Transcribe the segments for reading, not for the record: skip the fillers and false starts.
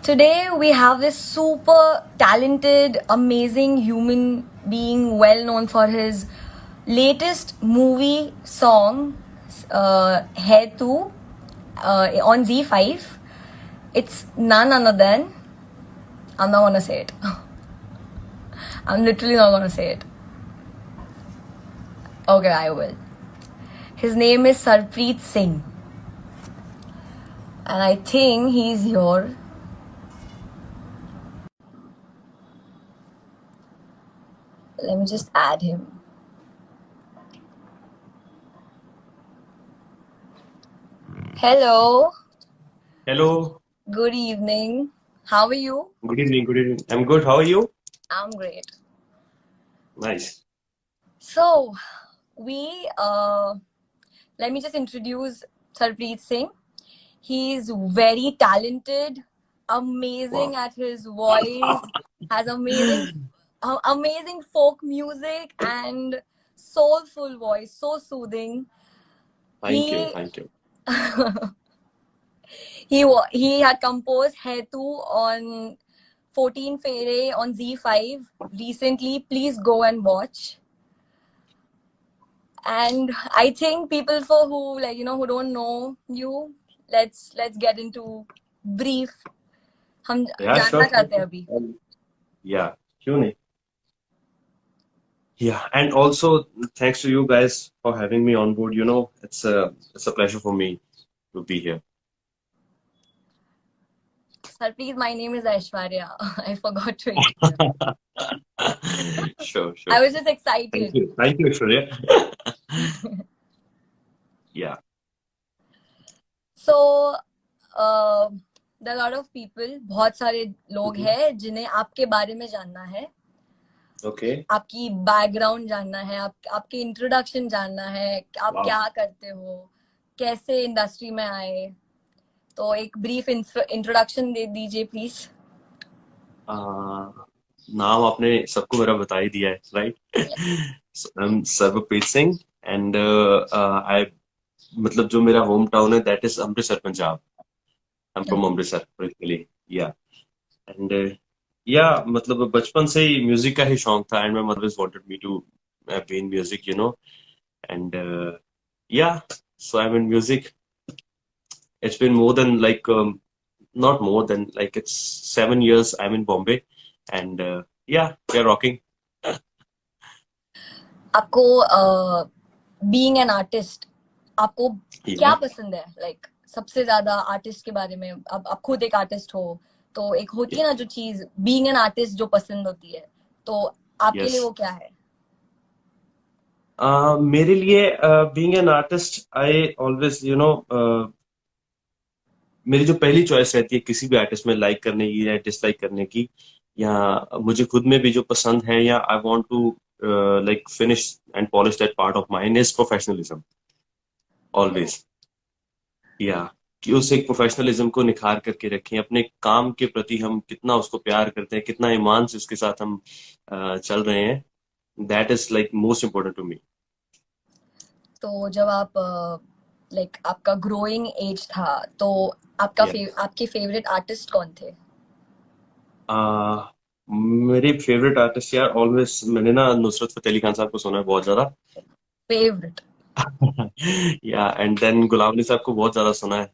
Today we have this super talented, amazing human being, well known for his latest movie song, Hai Tu, on Z5. It's none other than, I'm not gonna say it. I'm literally not gonna say it. Okay, I will. His name is Sarpreet Singh. And I think he's here. Let me just add him. Hello. Hello. Good evening. How are you? Good evening. Good evening. I'm good. How are you? I'm great. Nice. So, we let me just introduce Sarpreet Singh. He's very talented, amazing Wow. at his voice, has amazing folk music and soulful voice, so soothing. Thank you. He Thank you. he had composed Hai Tu on 14 Fere on Z5 recently. Please go and watch. And I think people for who who don't know you, let's get into brief. हम Yeah, जानना sure. चाहते हैं अभी. Yeah. क्यों नहीं? Yeah, and also thanks to you guys for having me on board. It's a pleasure for me to be here. Sarpreet, my name is Aishwarya. I forgot to introduce. Sure, I sure. was just Thank excited. you. Thank you, Aishwarya. Yeah. So, there are a lot of people, बहुत सारे लोग हैं जिन्हें आपके बारे में जानना है. Okay. आपकी बैकग्राउंड जानना है, आपके इंट्रोडक्शन जानना है, आप Wow. क्या करते हो, कैसे इंडस्ट्री में आए. तो एक ब्रीफ इंट्रोडक्शन दे दीजिए प्लीज. नाम आपने सबको मेरा बता ही दिया है, right? I am Sarvpreet Singh and I मतलब जो मेरा होम टाउन है that is Amritsar, Punjab. I am from Amritsar originally. Yeah and yeah मतलब बचपन से ही म्यूजिक का ही शौक था and my mother always wanted me to be in music, and yeah so I am in music. It's been more than not more than it's 7 years I'm in Bombay, and yeah, we're rocking. आपको being an artist, आपको क्या Yeah. पसंद है? Like सबसे ज्यादा artist के बारे में. अब आप खुद एक आर्टिस्ट हो तो एक होती है ना जो चीज बीइंग एन आर्टिस्ट जो पसंद होती है, तो आपके लिए Yes. वो क्या है? मेरे लिए being an artist, I always मेरी जो पहली चॉइस रहती है किसी भी आर्टिस्ट में लाइक करने की या डिसलाइक करने की, या मुझे खुद में भी जो पसंद है, या I want to finish and polish that part of mine is professionalism always. या कि उस एक प्रोफेशनलिज्म को निखार करके रखें, अपने काम के प्रति हम कितना उसको प्यार करते हैं, कितना ईमान से उसके साथ हम चल रहे हैं. That is most important to me. तो जब आप आपका ग्रोइंग एज था तो आपका आपके फेवरेट आर्टिस्ट कौन थे? मेरे फेवरेट आर्टिस्ट यार ऑलवेज, मैंने ना नुसरत फतेह अली खान साहब को सुना है बहुत ज्यादा. फेवरेट? या एंड देन गुलाम अली साहब को बहुत ज्यादा सुना है.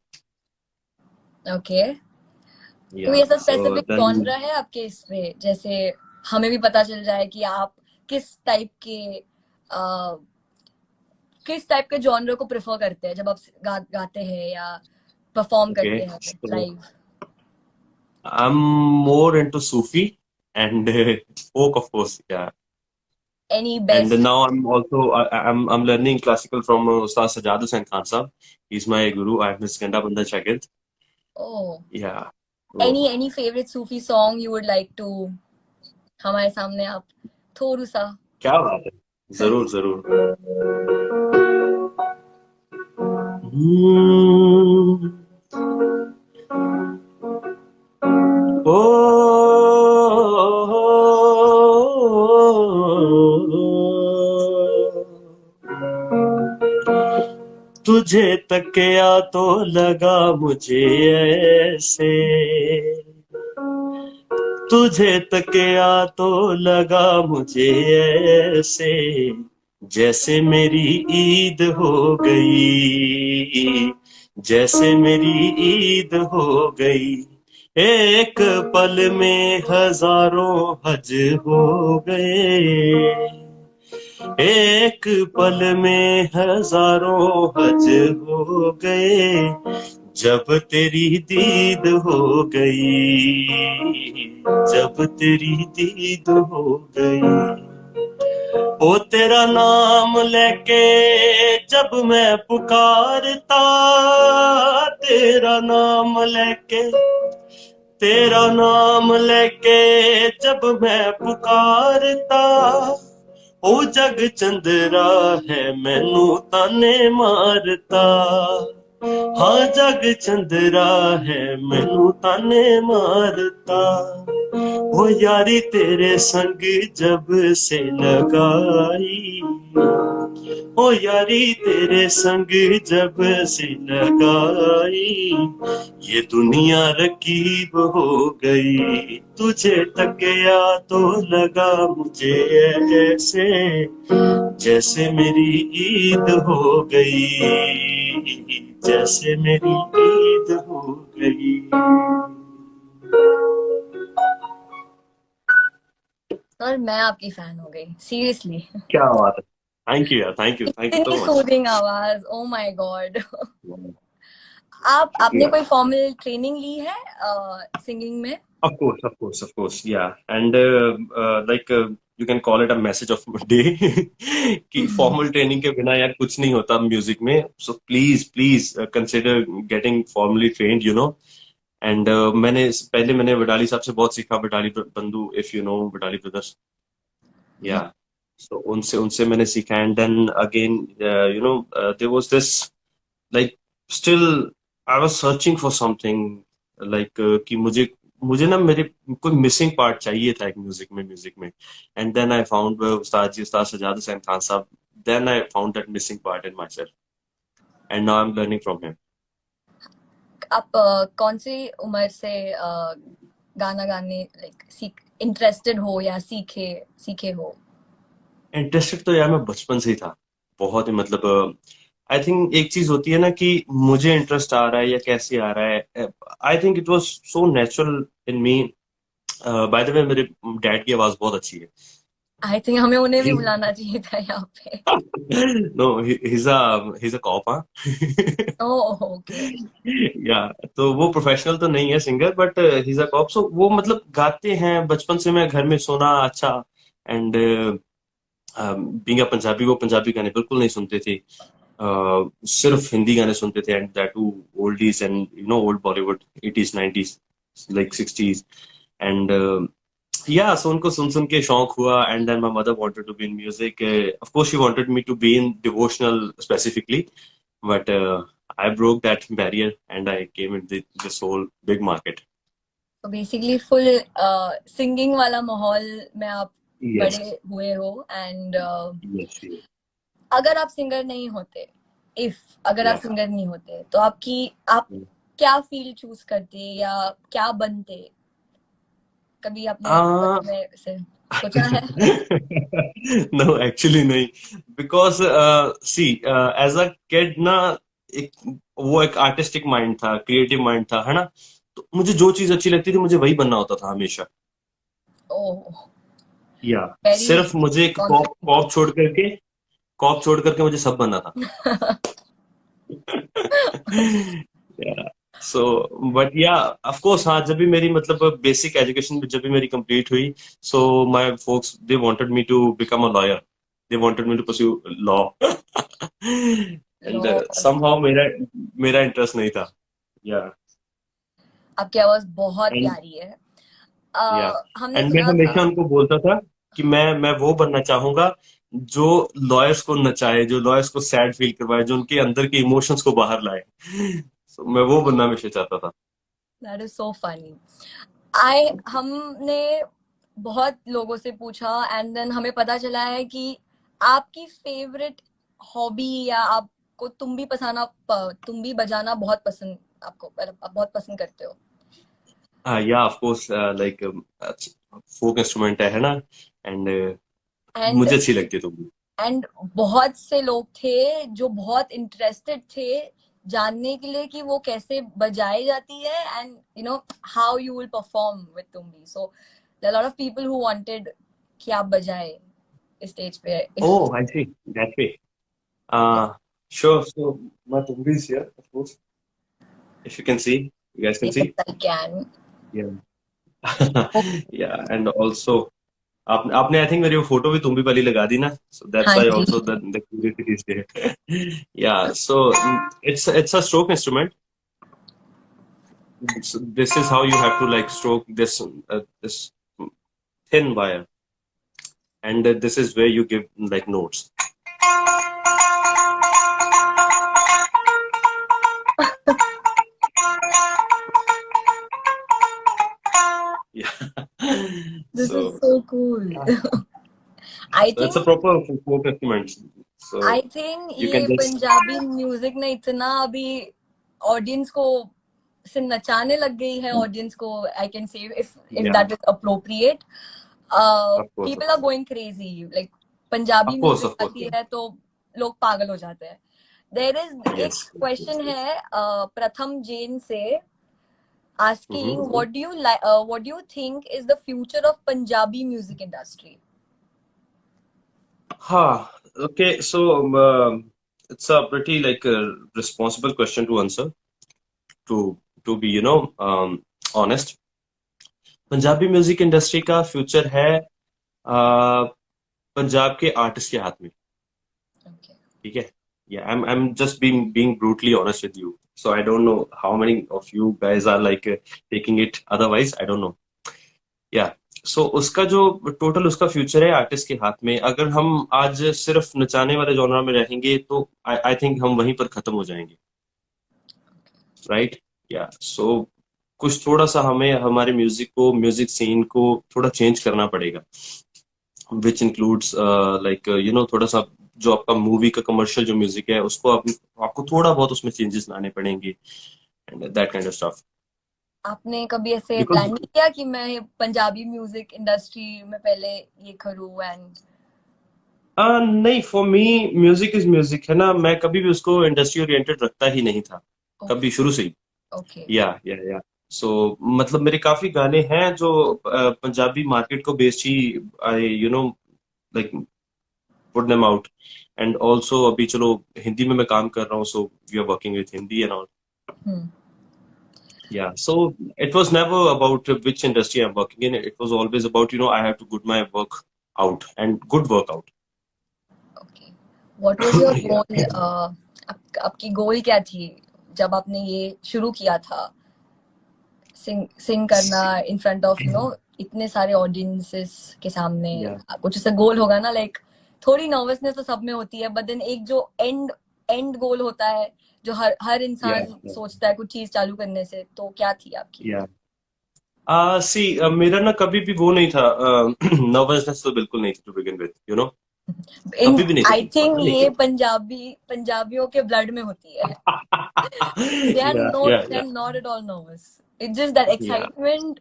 ओके. या कोई ऐसा सो स्पेसिफिक देन जॉनरा है आपके इसमें, जैसे हमें भी पता चल जाए कि आप किस टाइप के जॉनर को प्रेफर करते हैं जब आप गाते हैं या परफॉर्म okay, करते हैं so live? I'm more into Sufi and folk, of course. Yeah. Any And best? now I'm also I'm learning classical from Ustad Sajad Hussain Khan Sahab. He's my guru. I'm his Ganda Banda Shagird. Oh, Yeah. So, any favorite Sufi song you would like to हमारे सामने आप थोड़ा सा? क्या बात है, जरूर जरूर. तुझे तकिया तो लगा मुझे ऐसे, तुझे तकिया तो लगा मुझे ऐसे, जैसे मेरी ईद हो गई, जैसे मेरी ईद हो गई। एक पल में हजारों हज हो गए, एक पल में हजारों हज हो गए, जब तेरी दीद हो गई, जब तेरी दीद हो गई। ओ तेरा नाम लेके जब मैं पुकारता, तेरा नाम लेके, तेरा नाम लेके जब मैं पुकारता, ओ जग चंद्रा है मैनू ताने मारता, हाँ जग चंद्रा है मैनू ताने मारता। ओ यारी तेरे संग जब से लगाई, ओ यारी तेरे संग जब से लगाई, ये दुनिया रकीब हो गई। तुझे तकिया तो लगा मुझे ऐसे, जैसे मेरी ईद हो गई, जैसे मेरी ईद हो गई। और मैं आपकी फैन हो गई, सीरियसली। क्या बात है। थैंक यू इतनी सो मच। सूदिंग आवाज, ओ माय गॉड। आपने शुक्रिया। कोई फॉर्मल ट्रेनिंग ली है सिंगिंग में? Of course, yeah. And you can call it a message of day कि फॉर्मल ट्रेनिंग के बिना यार कुछ नहीं होता म्यूजिक में. So please consider getting formally trained, you know. And मैंने वडाली साहब से बहुत सीखा, वडाली बंधु, if you know Wadali brothers. Yeah. So उनसे उनसे मैंने सीखा. And then again, there was this, like, still I was searching for something, like कि मुझे ना मेरे कोई मिसिंग पार्ट चाहिए था एक म्यूजिक में. एंड देन आई फाउंड उस्ताद जी, उस्ताद सजाद हुसैन खान साहब. Then I found that missing part in myself, and now I am learning from him. आप कौन सी उम्र से गाना गाने सीख इंटरेस्टेड हो या सीखे सीखे हो? इंटरेस्टेड तो यार मैं बचपन से ही था, बहुत ही, मतलब आई थिंक एक चीज होती है ना कि मुझे इंटरेस्ट आ रहा है या कैसे आ रहा है. I think it was so natural in me. By the way, मेरे डैड की आवाज बहुत अच्छी है. आई थिंक हमें उन्हें भी बुलाना चाहिए था यहाँ पे। नो, he's a cop, हाँ. Oh okay. या, तो वो प्रोफेशनल तो नहीं है singer, but he is a cop. So वो मतलब गाते हैं बचपन से, मैं घर में सुना अच्छा. एंड बीइंग अ पंजाबी, वो पंजाबी गाने बिल्कुल नहीं सुनते थे. सिर्फ हिंदी गाने सुनते थे, and that too oldies, and old Bollywood, 80s 90s, like 60s. And yeah, so उनको सुन सुन के शौक हुआ. And then my mother wanted to be in music. Of course she wanted me to be in devotional specifically, but I broke that barrier and I came in this whole big market. तो basically full singing वाला माहौल में आप Yes. बड़े हुए हो। And Yes. अगर आप सिंगर नहीं होते, अगर आप Yeah. सिंगर नहीं होते तो आप क्या फील्ड चूज करते या क्या बनते? कभी आपने Uh, में से सोचा है? no, actually नहीं. Because see, as a kid ना, एक आर्टिस्टिक माइंड था, क्रिएटिव माइंड था, है ना. तो मुझे जो चीज अच्छी लगती थी मुझे वही बनना होता था हमेशा. ओह, या, वेरी सिर्फ मुझे एक कॉप छोड़ करके मुझे सब बनना था. सो, बट या, ऑफ कोर्स, हाँ, जब भी मेरी, मतलब बेसिक एजुकेशन जब भी मेरी कंप्लीट हुई, so my folks, they wanted me to become a lawyer, they wanted me to pursue law. And somehow मेरा मेरा इंटरेस्ट नहीं था. या. आपकी आवाज बहुत एंड प्यारी है। या हमने एंड मैं सुना था। हमेशा उनको बोलता था कि मैं वो बनना चाहूंगा जो लॉयर्स को नचाए, जो लॉयर्स को सैड फील करवाए, जो उनके अंदर के इमोशंस को बाहर लाए. So, मैं वो बनना हमेशा चाहता था. That is so funny. हमने बहुत लोगों से पूछा एंड देन हमें पता चला है कि आपकी फेवरेट हॉबी या आपको तुम भी बजाना बहुत पसंद, आपको मतलब आप बहुत पसंद करते हो। Yeah, of course, like folk instrument है ना, and एंड मुझे अच्छी लगती है तुम। एंड बहुत से लोग थे जो बहुत इंटरेस्टेड थे जानने के लिए कि वो कैसे बजाई जाती है and you know how you will perform with tumbi. So there are lot of people who wanted कि आप बजाए स्टेज पे. If Oh, I see. That way. Sure. So my tumbi is here, of course. If you can see, you guys can yes see. I can. Yeah. Yeah, and also आपने आपने I think मेरी वो photo भी तुम्बी वाली लगा दी ना, so that's हाँ why जी. also the curiosity is there. Yeah, so it's a stroke instrument. So this is how you have to like stroke this thin wire, and this is where you give like notes. Yeah. This is So so cool. yeah. I So it's a think proper folk instrument. I So think you can ये just Punjabi music ने इतना अभी audience को से नचाने लग गई है ऑडियंस को. I can say if yeah, that is appropriate. of people are course, going crazy like Punjabi music of course, आती है तो लोग पागल हो जाते हैं. देयर इज एक yes, yes, क्वेश्चन yes. है प्रथम जैन से asking Mm-hmm. What do you think is the future of Punjabi music industry. Okay, so it's a pretty like responsible question to answer. To to be honest, Punjabi music industry का future है पंजाब के artist के हाथ में, okay. ठीक है. Yeah, I'm just being brutally honest with you. So I don't know how many of you guys are like taking it otherwise. I don't know. Yeah. So उसका जो टोटल उसका फ्यूचर है artist के हाथ में. अगर हम आज सिर्फ नचाने वाले जॉनरा में रहेंगे तो आई थिंक हम वहीं पर खत्म हो जाएंगे, राइट. या सो कुछ थोड़ा सा हमें हमारे म्यूजिक सीन को थोड़ा चेंज करना पड़ेगा, विच इंक्लूड्स लाइक थोड़ा सा जो आपका मूवी का कमर्शियल जो म्यूजिक है उसको आपको थोड़ा बहुत उसमें चेंजेस लाने पड़ेंगे, and that kind of stuff. आपने कभी ऐसे बिकॉज प्लान नहीं किया कि मैं पंजाबी म्यूजिक इंडस्ट्री में पहले ये करूं एंड. नहीं, for me music is music है ना. मैं कभी भी उसको इंडस्ट्री ओरिएंटेड रखता ही नहीं था, ओके. कभी शुरू से ही. ओके. या सो मतलब मेरे काफी गाने हैं जो पंजाबी मार्केट को बेस्ड ही I like put them out. And also अभी चलो हिंदी में मैं काम कर रहा हूँ, so we are working with Hindi and all. Yeah, so it was never about which industry I'm working in. It was always about, I have to put my work out and good work out. Okay. What was your Yeah. गोल. आपकी गोल क्या थी जब आपने ये शुरू किया था सिंग करना इन फ्रंट ऑफ इतने सारे ऑडियंसेस के सामने. Yeah. कुछ ऐसा गोल होगा ना लाइक थोड़ी नर्वसनेस तो सब में होती है बट देन एक जो एंड गोल होता है जो हर इंसान Yeah. सोचता है कुछ चीज चालू करने से. तो क्या थी आपकी. Yeah. सी मेरा ना कभी भी वो नहीं था. नर्वसनेस तो बिल्कुल नहीं थी टू बिगिन विद, इन कभी भी नहीं आई थी, थिंक पता नहीं ये क्यों. पंजाबियों के ब्लड में होती है. they are Yeah, not yeah, they yeah, are not at all nervous. It's just that yeah. excitement.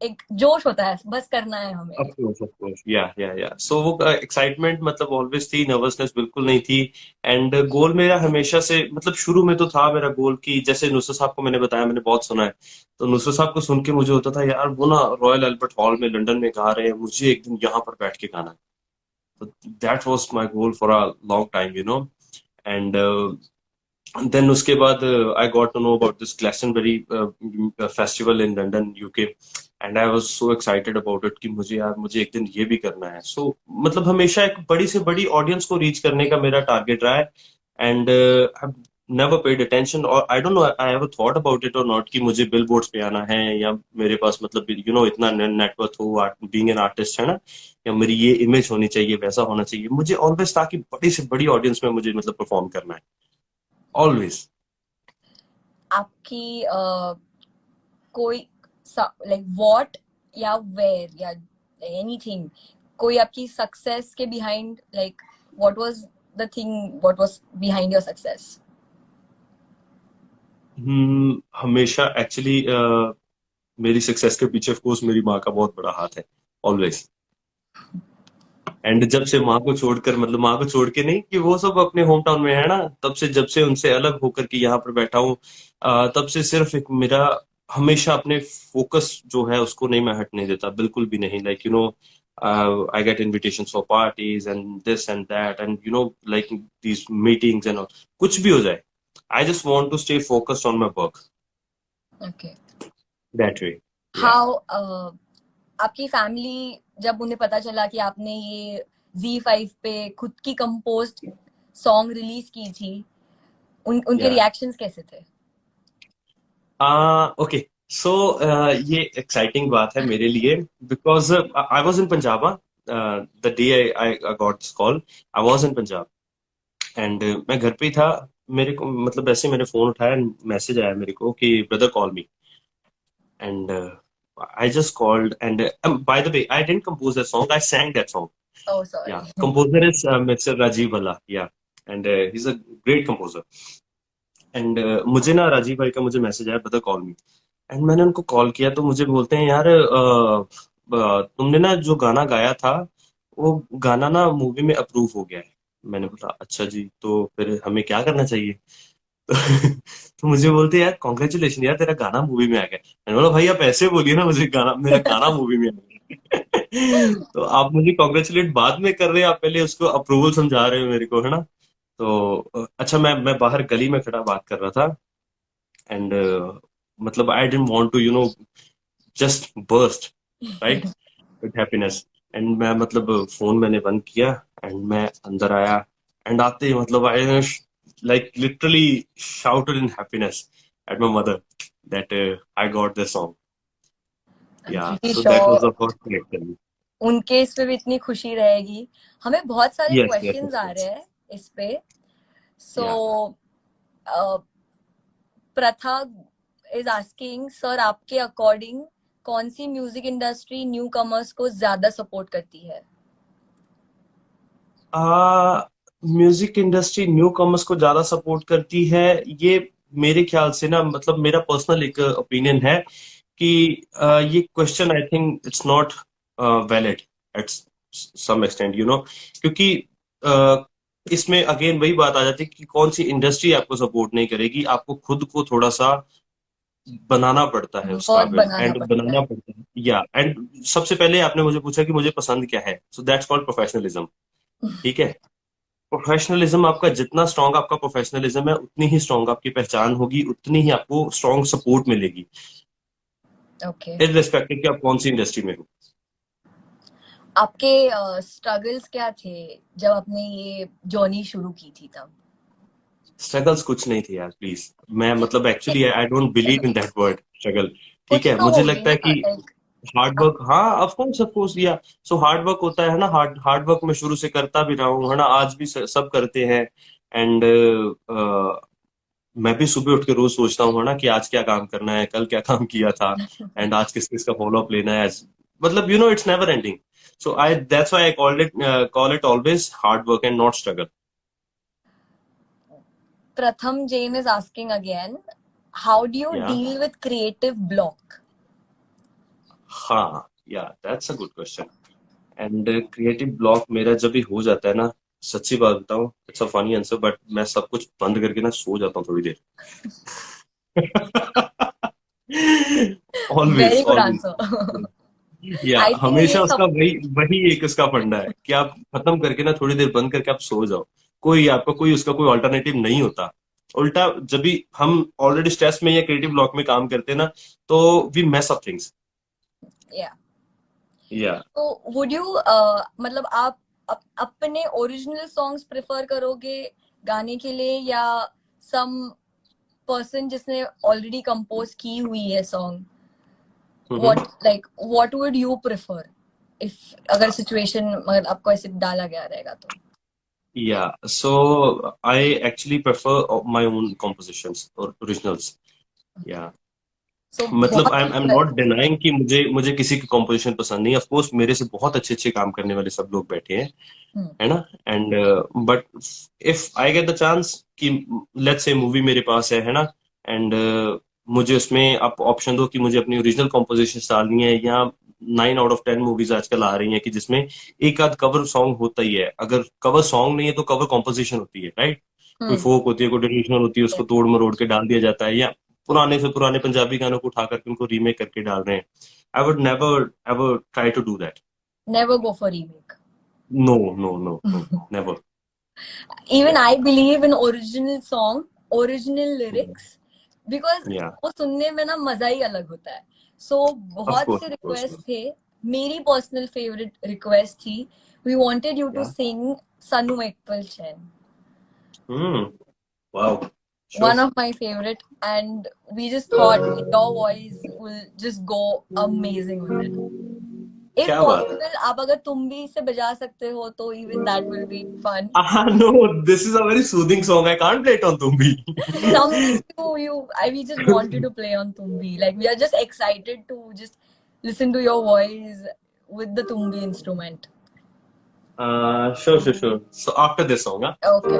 एक जोश होता है बस करना है Of हमें. course, of course. Yeah. So वो एक्साइटमेंट मतलब ऑलवेज थी, नर्वसनेस बिल्कुल नहीं थी. एंड गोल मेरा हमेशा से मतलब शुरू में तो था मेरा गोल कि जैसे नुसरत साहब को मैंने बताया, मैंने बहुत सुना है, तो नुसरत साहब को सुन के मुझे होता था यार वो ना रॉयल अल्बर्ट हॉल में लंदन में गा रहे हैं, मुझे एक दिन यहाँ पर बैठ के गाना है. तो that was my goal for a long time. And then उसके बाद I got to know about this Glastonbury festival in London, UK. And I was so excited about it कि मुझे एक दिन ये भी करना है. सो मतलब हमेशा एक बड़ी से बड़ी ऑडियंस को रीच करने का मेरा टारगेट रहा है. And I never paid attention, और I don't know I have thought about it और नॉट कि मुझे बिल बोर्ड्स पे आना है या मेरे पास मतलब इतना नेटवर्क हो, बीइंग एन आर्टिस्ट है ना, या मेरी ये इमेज होनी चाहिए, वैसा होना चाहिए. मुझे ऑलवेज था कि बड़ी से बड़ी ऑडियंस में मुझे मतलब परफॉर्म करना है, ऑलवेज. आपकी कोई लाइक व्हाट या वेयर या एनीथिंग कोई आपकी सक्सेस के behind like what was the thing what was behind your success. हमेशा एक्चुअली मेरी सक्सेस के पीछे ऑफ कोर्स मेरी माँ का बहुत बड़ा हाथ है, ऑलवेज। एंड जब से माँ को छोड़कर, मतलब माँ को छोड़ के नहीं, कि वो सब अपने होम टाउन में है ना, तब से जब से उनसे अलग होकर के यहाँ पर बैठा हूँ, तब से सिर्फ एक मेरा हमेशा अपने फोकस जो है उसको नहीं मैं हटने देता, बिल्कुल भी नहीं। Like I get invitation for parties and this and that, and like these meetings and all, कुछ भी हो जाए, I just want to stay focused on my work, Okay. That way. या How आपकी फैमिली, जब उन्हें पता चला कि आपने ये Z5 पे खुद की कंपोज्ड सॉन्ग रिलीज की थी, उनके या रिएक्शंस कैसे थे? ओके, सो ये एक्साइटिंग बात है मेरे लिए, because I was in Punjab. The day I got this call, I was in Punjab, and मैं घर पे ही था। मेरे को मतलब ऐसे मैंने फोन उठाया, मैसेज आया मेरे को कि brother call me, and I just called, and by the way I didn't compose that song, I sang that song. Oh, Yeah, sorry. composer is Mr. Rajiv Bhalla. Yeah, and he's a great composer. And मुझे ना राजीव भाई का मुझे message आया, brother call me. And मैंने उनको call किया तो मुझे बोलते हैं, यार तुमने ना जो गाना गाया था, वो गाना ना मूवी में अप्रूव हो गया है। मैंने बोला अच्छा जी, तो फिर हमें क्या करना चाहिए? तो मुझे बोलते हैं, यार कॉन्ग्रेचुलेशन यार, तेरा गाना मूवी में आ गया। मैंने बोला भाई आप ऐसे बोलिए ना, मुझे गाना, मेरा गाना मूवी में आ गया। तो आप मुझे कॉन्ग्रेचुलेट बाद में कर रहे हैं, आप पहले उसको अप्रूवल समझा रहे हो मेरे को, है ना? तो अच्छा, मैं बाहर गली में खड़ा बात कर रहा था, एंड मतलब I didn't want to just burst, right, with happiness. And मैं मतलब फोन मैंने बंद किया, एंड मैं अंदर आया, एंड आते ही मतलब I like literally shouted in happiness at my mother that I got this song. I'm Yeah, pretty so that was sure the first connection. उनके इस पे भी इतनी खुशी रहेगी। हमें बहुत सारे Yes, yes, क्वेश्चंस of आ रहे course. हैं इस पे। सो Yeah. प्रथा इज आस्किंग, सर आपके अकॉर्डिंग कौन सी म्यूजिक इंडस्ट्री न्यू कमर्स को ज्यादा सपोर्ट करती है? म्यूजिक इंडस्ट्री न्यू कमर्स को ज्यादा सपोर्ट करती है, ये मेरे ख्याल से ना, मतलब मेरा पर्सनल एक ओपिनियन है कि ये question I think it's not valid at some extent, क्योंकि इसमें अगेन वही बात आ जाती है कि कौन सी इंडस्ट्री आपको सपोर्ट नहीं करेगी, आपको खुद को थोड़ा सा बनाना पड़ता है उस बहुत काबिल, बनाना एंड पड़ता बनाना है। पड़ता है। या एंड सबसे पहले आपने मुझे पूछा कि मुझे पसंद क्या है, सो दैट्स कॉल्ड प्रोफेशनलिज्म। ठीक है, प्रोफेशनलिज्म आपका जितना स्ट्रांग आपका प्रोफेशनलिज्म है, उतनी ही स्ट्रांग आपकी पहचान होगी, उतनी ही आपको स्ट्रांग सपोर्ट मिलेगी, ओके। इररिस्पेक्टिव कि आप कौन सी इंडस्ट्री में हो। आपके स्ट्रगल्स क्या थे जब आपने ये जर्नी शुरू की थी तब? स्ट्रगल्स कुछ नहीं थे यार, प्लीज। मैं मतलब actually I don't believe in that word struggle. ठीक कुछ है, तो मुझे होगी लगता है ना, कि लाइक हार्ड वर्क, हाँ ऑफ कोर्स या, सो हार्ड वर्क होता है ना, हार्ड हार्ड वर्क मैं शुरू से करता भी रहा हूँ, है ना, आज भी सब करते हैं। एंड मैं भी सुबह उठ के रोज सोचता हूँ, है ना, कि आज क्या काम करना है, कल क्या काम किया था, एंड आज किस किस का फॉलो अप लेना है। मतलब it's never ending. So I that's why I call it always hard work and not struggle. Pratham Jain is asking again, how do you या deal with creative block? हाँ, या that's a good question. And creative block मेरा जब भी हो जाता है ना, सच्ची बात बताऊं, it's a funny answer, but मैं सब कुछ बंद करके ना सो जाता हूँ थोड़ी देर। Always Very good answer. Always. Yeah I think ये हमेशा उसका सब वही वही एक उसका फंडा है कि आप खत्म करके ना थोड़ी देर बंद करके आप सो जाओ। कोई आपका कोई उसका कोई ऑल्टरनेटिव नहीं होता। उल्टा, जब भी हम ऑलरेडी स्ट्रेस में या क्रिएटिव ब्लॉक में काम करते हैं ना, तो we mess up things. yeah. या तो would you मतलब आप अपने ओरिजिनल सॉन्ग्स प्रेफर करोगे गाने के लिए, या सम पर्सन जिसने ऑलरेडी कंपोज की हुई है song? What would you prefer if, अगर सिचुएशन मतलब आपको ऐसे डाला गया रहेगा तो? Yeah so I actually prefer my own compositions और ओरिजिनल्स। या सो मतलब बहुत आई एम नॉट डिनाइंग कि मुझे मुझे किसी की कॉम्पोजिशन पसंद नहीं। ऑफ कोर्स मेरे से बहुत अच्छे अच्छे काम करने वाले सब लोग बैठे हैं, हम्म, है ना? And but if I get the chance कि लेट्स से मूवी मेरे पास है ना, एंड मुझे उसमें आप ऑप्शन दो कि मुझे अपनी ओरिजिनल कॉम्पोजिशन डालनी है, या 9 out of 10 मूवीज आजकल आ रही हैं कि जिसमें एक आध कवर सॉन्ग होता ही है। अगर कवर सॉन्ग नहीं है तो कवर कॉम्पोजिशन होती है, राइट? कोई हम्म। फोक होती है, कोई ट्रेडिशनल होती है, उसको तोड़ मरोड़ के डाल दिया जाता है, या पुराने से पुराने पंजाबी गानों को उठा करके उनको रीमेक करके डाल रहे हैं। I would never ever try to do that. Never go for remake. No, no, no, no, never. Even I believe in original song, original lyrics, because या, वो सुनने में ना मजा ही अलग होता है. So ऑफ बहुत कोर्स, से ऑफ कोर्स। रिक्वेस्ट थे. मेरी पर्सनल फेवरेट रिक्वेस्ट थी, we wanted you to या, sing Sanu Ekpal Chen. Hmm, wow, One sure. of my favorite, and we just thought your voice will just go amazing with it. If क्या बात है। possible, आप अगर तुम भी इसे बजा सकते हो तो even that will be fun. No, this is a very soothing song. I can't play it on Tumbi. Something we just wanted to play on Tumbi. Like we are just excited to just listen to your voice with the Tumbi instrument. Sure, sure, sure. So after this song, huh? Okay.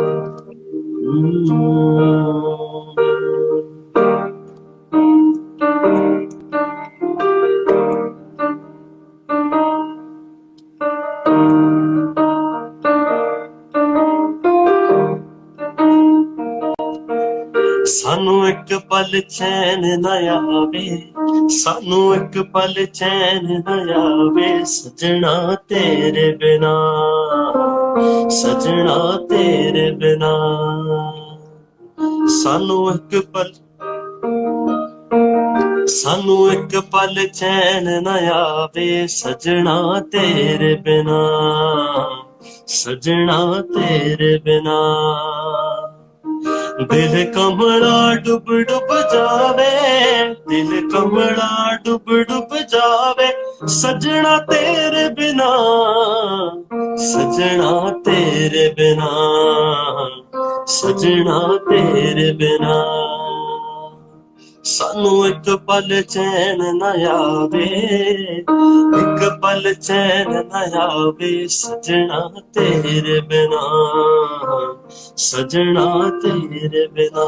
सानू एक पल चैन न आवे, सानू एक पल चैन न आवे, सजना तेरे बिना, सजना तेरे बिना। सानू एक पल, सानू एक पल चैन न आवे, सजना तेरे बिना, सजना तेरे बिना। दिल कमला डुब डुब जावे, दिल कमला डुब डुब जावे, सजना तेरे बिना, सजना तेरे बिना, सजना तेरे बिना। सानू एक पल चैन न आवे, एक पल चैन न आवे, सजना तेरे बिना, सजना तेरे बिना।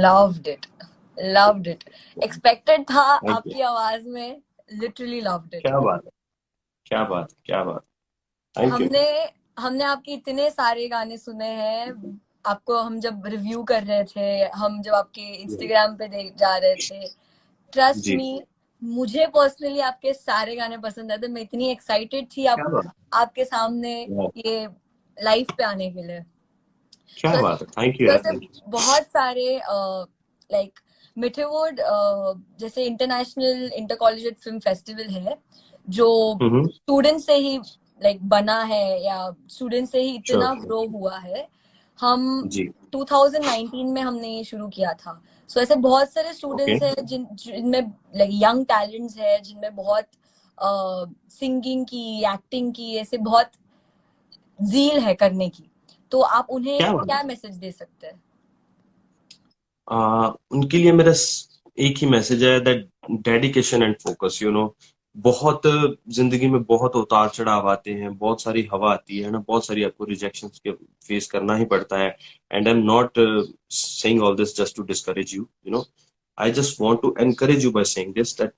Loved it. Loved it. Expected था थैंक यू। आपकी आवाज में. Literally loved it. क्या बात है, क्या बात, क्या बात। Thank you. हमने हमने आपके इतने सारे गाने सुने हैं. आपको हम जब रिव्यू कर रहे थे, हम जब आपके इंस्टाग्राम पे देख जा रहे थे, ट्रस्ट जी, मी, मुझे पर्सनली आपके सारे गाने पसंद आए थे. मैं इतनी एक्साइटेड थी क्या बात, आपके सामने ये लाइव पे आने के लिए. क्या So, बात है। थैंक यू तो यार, ऐसे थैंक यू। बहुत सारे लाइक मिठीवुड जैसे international inter collegiate film festival है जो स्टूडेंट से ही लाइक बना है, या स्टूडेंट से ही श्योर, इतना ग्रो हुआ है. हम जी, 2019 में हमने ये शुरू किया था. सो ऐसे बहुत सारे ओके, स्टूडेंट्स हैं जिनमें लाइक यंग टैलेंट्स है, जिनमें बहुत सिंगिंग की, एक्टिंग की, ऐसे बहुत जील है करने की. तो आप उन्हें क्या बात क्या है। मैसेज दे सकते हैं? उनके लिए मेरा एक ही मैसेज है, दैट डेडिकेशन एंड फोकस, बहुत जिंदगी में बहुत उतार चढ़ाव आते हैं, बहुत सारी हवा आती है ना, बहुत सारी आपको रिजेक्शन के फेस करना ही पड़ता है। And I am not saying all this just to discourage you, I just want to encourage you by saying this, that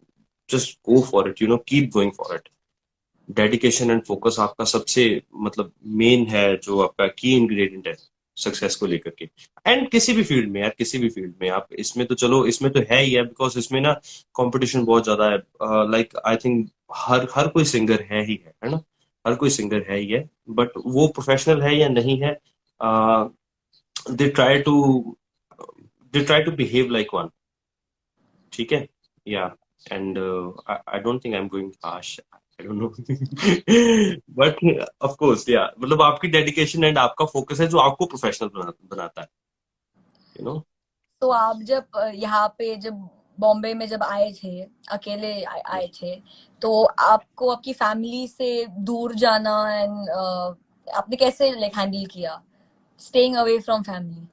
just go for it, keep going for it. Dedication and focus आपका सबसे मतलब main है, जो आपका की ingredient है success को लेकर के। एंड किसी भी फील्ड में यार, किसी भी फील्ड में आप, इसमें तो चलो, इसमें तो है ही है, बिकॉज इसमें ना कंपटीशन बहुत ज्यादा है। लाइक आई थिंक हर हर कोई सिंगर है ना, हर कोई सिंगर है ही है, बट वो प्रोफेशनल है या नहीं है, they try to they try to behave like one, ठीक है, yeah. And I don't think I am going harsh, I don't know, but of course yeah, मतलब आपकी डेडिकेशन एंड आपका फोकस है जो आपको प्रोफेशनल बनाता है, यू नो। तो आप जब यहाँ पे जब बॉम्बे में जब आए थे, अकेले आए थे, तो आपको आपकी फैमिली से दूर जाना एंड आपने कैसे लाइक हैंडल किया staying away from family?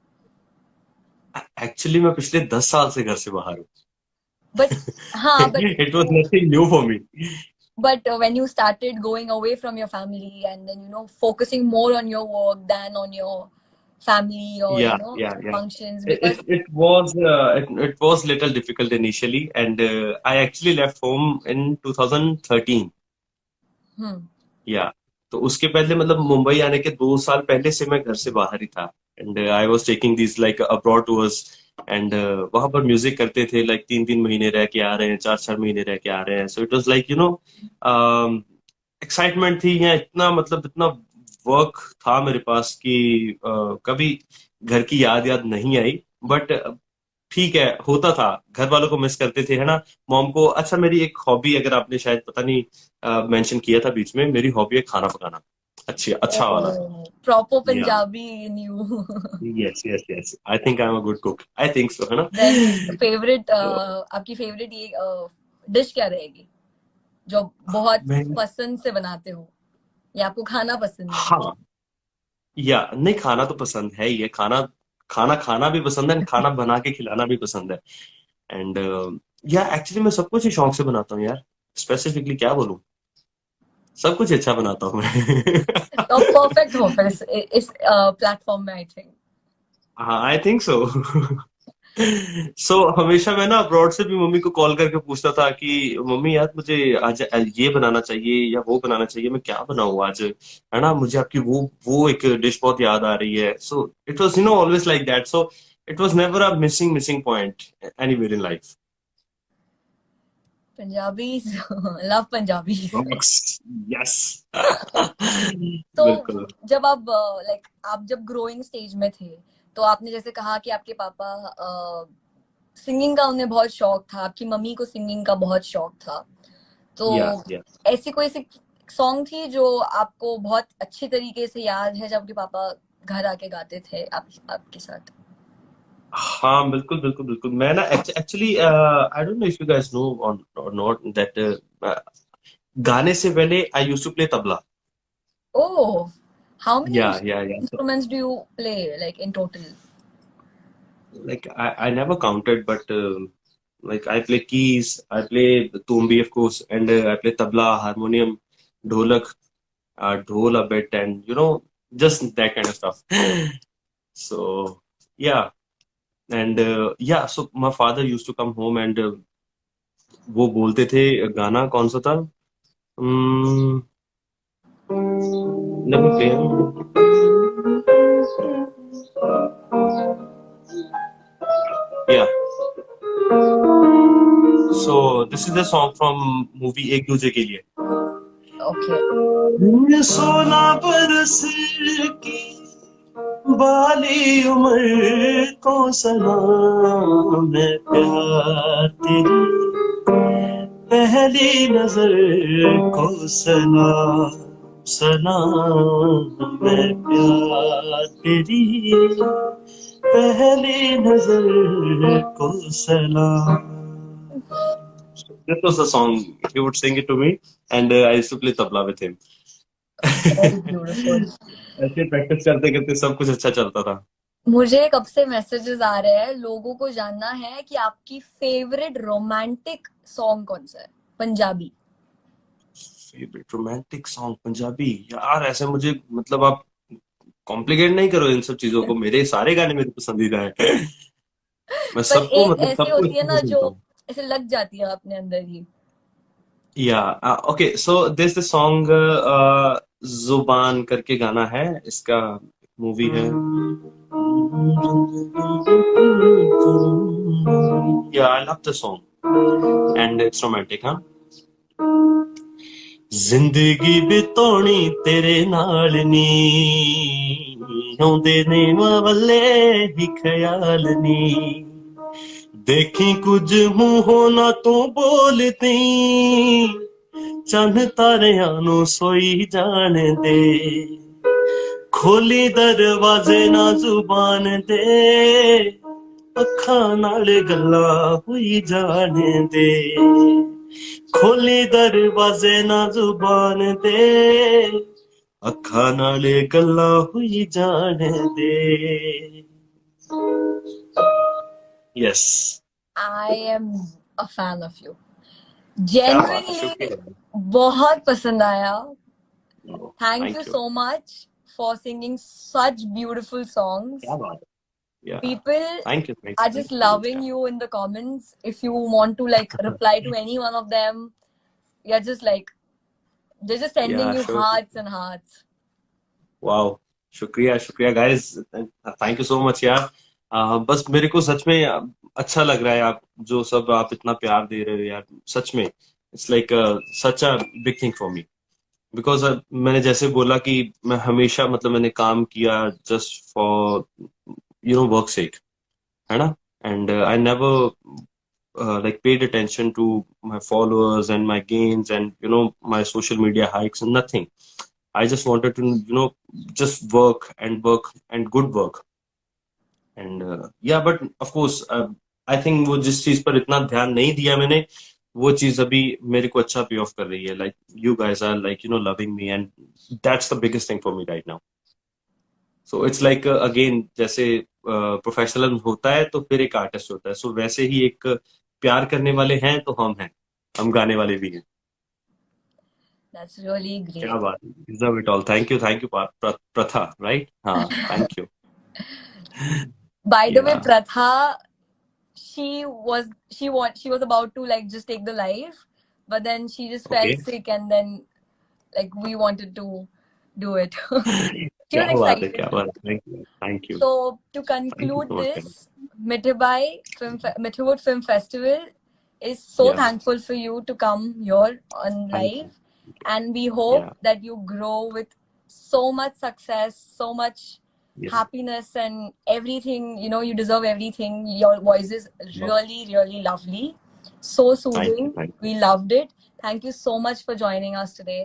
Actually मैं पिछले 10 साल से घर से बाहर हूँ। बट हाँ, but it was nothing new for me. But when you started going away from your family and then, focusing more on your work than on your family or, Yeah, yeah, yeah. functions, It because, it, it was it was little difficult initially, and I actually left home in 2013. hmm, या तो उसके पहले मतलब मुंबई आने के 2 साल पहले से मैं घर से बाहर ही था, and I was taking this like abroad tours, and वहां पर म्यूजिक करते थे, लाइक 3-3 महीने रह के आ रहे हैं, 4-4 महीने रह के आ रहे हैं, so it was like excitement थी, या इतना मतलब इतना वर्क था मेरे पास कि कभी घर की याद याद नहीं आई, बट ठीक है, होता था, घर वालों को मिस करते थे, है ना, मॉम को। अच्छा, मेरी एक हॉबी, अगर आपने शायद पता नहीं मेंशन किया था बीच में, मेरी हॉबी है खाना पकाना, अच्छी अच्छा वाला। oh, proper या Punjabi in you. Yes yes yes, I think I am a good cook, I think so, है ना। Then favorite, तो आपकी फेवरेट ये डिश क्या रहेगी जो बहुत मैं, पसंद से बनाते हो या आपको खाना पसंद है? हाँ, या नहीं, खाना तो पसंद है ही है, खाना खाना खाना भी पसंद है, and खाना बना के खिलाना भी पसंद है, एंड या एक्चुअली मैं सब कुछ ही शौक से बनाता हूँ यार, स्पेसिफिकली क्या बोलूं, सब कुछ अच्छा बनाता हूँ मैं। तो परफेक्ट हो फिर इस प्लेटफॉर्म में, आई थिंक। हाँ, आई थिंक सो। सो हमेशा मैं ना अब्रॉड से भी मम्मी को कॉल करके पूछता था कि मम्मी यार, मुझे आज ये बनाना चाहिए या वो बनाना चाहिए, मैं क्या बनाऊं आज, है ना, मुझे आपकी वो एक डिश बहुत याद आ रही है, so it was always like that, so it was never a missing point anywhere in life. Punjabi love Punjabi. Yes. तो बिल्कुल। जब आप आप जब ग्रोइंग स्टेज में थे, तो आपने जैसे कहा कि आपके पापा सिंगिंग का उन्हें बहुत शौक था, आपकी मम्मी को सिंगिंग का बहुत शौक था, तो या या ऐसी कोई सी सॉन्ग थी जो आपको बहुत अच्छी तरीके से याद है जब आपके पापा घर आके गाते थे आपके साथ? हाँ, बिल्कुल बिल्कुल बिल्कुल, मैं ना actually I don't know if you guys know और नॉट दैट, गाने से पहले I used to play tabla. Oh, how many या instruments do you play, like in total? like I never counted, but like I play keys, I play tumbi of course, and I play tabla, harmonium, dholak, dhol a bit, and just that kind of stuff. So yeah, and yeah, so my father used to come home, and वो बोलते थे, गाना कौन सा था, Hmm, let me play. Yeah. So this is the song from movie एक दूजे के लिए। Okay. ये 16 बरस की बाली उम्र को सलाम है, प्यार तेरी पहली नजर को सलाम, सलाम है, प्यार तेरी पहली नजर को सलाम। This was the song. He would sing it to me, and I used to play tabla with him. Very beautiful. ऐसे प्रैक्टिस करते करते सब कुछ अच्छा चलता था। मुझे कब से मैसेजेस आ रहे हैं, लोगों को जानना है कि आपकी फेवरेट रोमांटिक सॉन्ग कौन सा है Punjabi? Favourite romantic song Punjabi, यार ऐसे मुझे मतलब आप कॉम्प्लिकेट नहीं करो इन सब चीजों को, मेरे सारे गाने मेरे पसंदीदा है। मैं पर सबको एक मतलब ऐसी सबको होती है अच्छे ना से जो सुनता हूँ। ऐसे लग जाती है अपने अंदर ही। या okay, so this the song जुबान करके गाना है, इसका मूवी है, या I love the song and it's romantic, हाँ। जिंदगी बितानी तेरे नाल नी, आउंदे ने वल्ले ही ख्याल नी, देखी कुछ मूंहों ना तू बोलती, चंद तारियां नू सोई जान दे, खोली दरवाजे ना जुबान दे, अखां नाल गल्लां हुई जान दे, खोली दरवाजे ना जुबान दे, अखां नाल गल्लां हुई जान दे। Yes. I am a fan of you. क्या बात है, Genuinely, शुक्रिया। बहुत पसंद आया. Oh, Thank you thank you. so much for singing such beautiful songs. क्या बात है. Yeah. People Thank you. Thank are you. Thank just you so much. loving you in the comments. If you want to like reply to any one of them, you're just like, they're just sending Yeah, you sure. hearts and hearts. Wow. शुक्रिया शुक्रिया guys. Thank you so much यार. बस मेरे को सच में अच्छा लग रहा है आप जो सब आप इतना प्यार दे रहे हो यार. सच में it's like such a big thing for me because मैंने जैसे बोला कि मैं हमेशा मतलब मैंने काम किया जस्ट फॉर वर्क सेक, है ना. And I never like paid attention to my followers and my gains and my social media hikes and nothing. I just wanted to just work and work and good work. And yeah, but of course I think वो जिस चीज पर इतना ध्यान नहीं दिया मैंने वो चीज अभी मेरे को अच्छा पे ऑफ कर रही है. Like you guys are like loving me and that's the biggest thing for me right now. So it's like again जैसे प्रोफेशनल होता है तो फिर एक आर्टिस्ट होता है. सो वैसे ही एक प्यार करने वाले हैं तो हम गाने वाले भी हैं. That's really क्या great. बात है. Deserve it all. Thank you प्रथा, right? हाँ, thank you. By the way, Yeah. Pratha, she was about to like just take the life, but then she just fell Okay. sick, and then like we wanted to do it. She क्या was बात है. excited. क्या बात है. Thank you. So to Thank you conclude so much. this, Mitterwood Film Festival is so Yeah. thankful for you to come here on Thank live, you. and we hope Yeah. that you grow with so much success, so much Yeah. happiness, and everything. You deserve everything. Your voice is really, really lovely, so Thank you. soothing. Thank you. We loved it. Thank you so much for joining us today.